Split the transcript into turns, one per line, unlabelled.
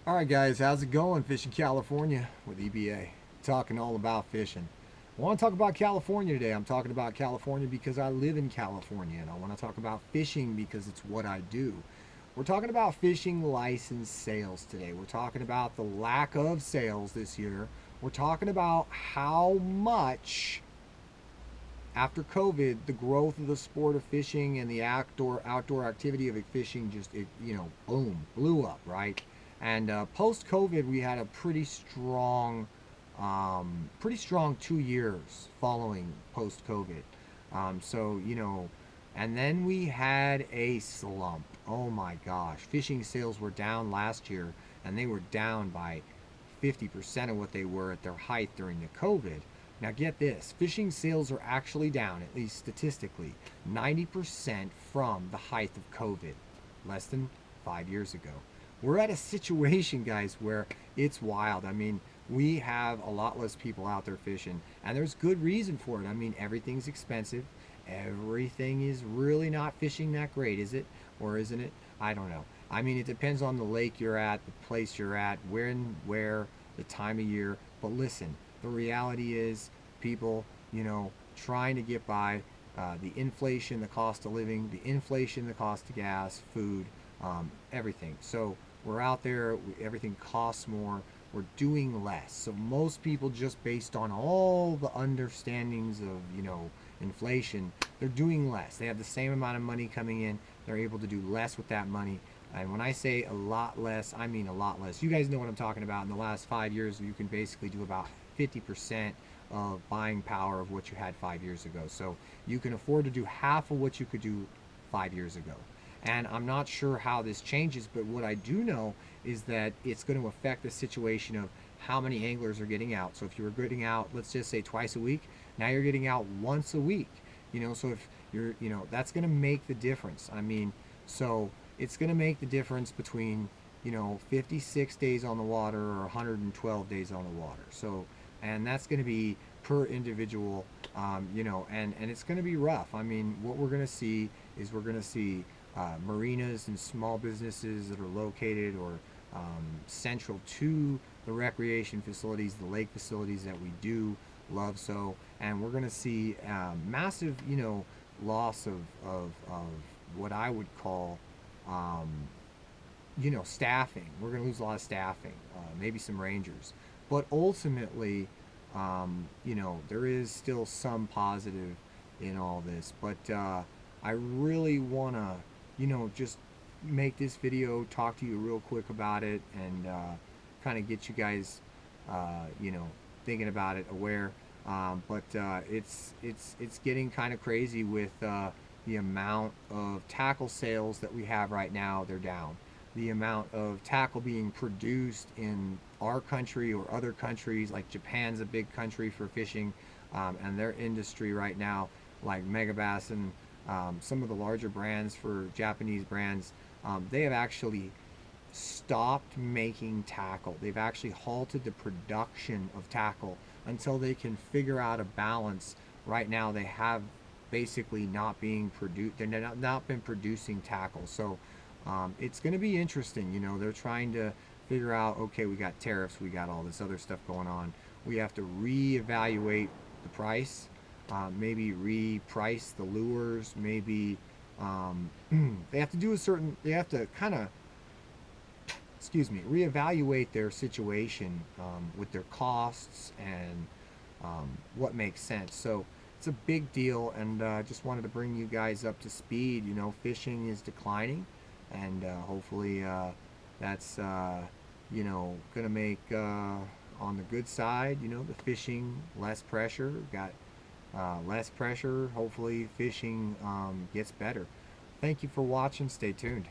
All right, guys, how's it going? Fishing California with EBA. Talking all about fishing. I want to talk about California today. I'm talking about California because I live in California, and I want to talk about fishing because it's what I do. We're talking about fishing license sales today. We're talking about the lack of sales this year. We're talking about how much after COVID, the growth of the sport of fishing and the outdoor activity of fishing just boom, blew up, right? And post COVID, we had a pretty strong 2 years following post COVID. And then we had a slump. Oh my gosh, fishing sales were down last year, and they were down by 50% of what they were at their height during the COVID. Now, get this, fishing sales are actually down, at least statistically, 90% from the height of COVID, less than 5 years ago. We're at a situation, guys, where it's wild. I mean, we have a lot less people out there fishing, and there's good reason for it. I mean, everything's expensive. Everything is really not fishing that great, is it? Or isn't it? I don't know. I mean, it depends on the lake you're at, the place you're at, when, where, the time of year. But listen, the reality is people, trying to get by, the inflation, the cost of living, the inflation, the cost of gas, food, everything. So we're out there, everything costs more, we're doing less. So most people, just based on all the understandings of, inflation, they're doing less. They have the same amount of money coming in, they're able to do less with that money. And when I say a lot less, I mean a lot less. You guys know what I'm talking about. In the last 5 years, you can basically do about 50% of buying power of what you had 5 years ago. So you can afford to do half of what you could do 5 years ago. And I'm not sure how this changes, but what I do know is that it's going to affect the situation of how many anglers are getting out. So if you were getting out, let's just say twice a week, now you're getting out once a week. So if you're, that's going to make the difference. I mean, so it's going to make the difference between 56 days on the water or 112 days on the water. So, and that's going to be per individual, and it's going to be rough. I mean, what we're going to see is we're going to see marinas and small businesses that are located or central to the recreation facilities, the lake facilities that we do love so, and we're going to see massive, loss of what I would call staffing. We're going to lose a lot of staffing, maybe some rangers. But ultimately, there is still some positive in all this. But I really want to, just make this video, talk to you real quick about it, and kind of get you guys, thinking about it, aware. But it's getting kind of crazy with the amount of tackle sales that we have right now. They're down. The amount of tackle being produced in our country or other countries, like Japan's a big country for fishing, and their industry right now, like Megabass and some of the larger brands for Japanese brands, they have actually stopped making tackle. They've actually halted the production of tackle until they can figure out a balance. Right now they have basically not being produced, they're not been producing tackle. So it's going to be interesting. They're trying to figure out, okay, we got tariffs, we got all this other stuff going on, we have to reevaluate the price, maybe reprice the lures, maybe they have to do they have to kind of, reevaluate their situation with their costs and what makes sense. So it's a big deal, and just wanted to bring you guys up to speed. Fishing is declining, and hopefully that's gonna make, on the good side, the fishing less pressure. Got less pressure. Hopefully fishing gets better. Thank you for watching. Stay tuned.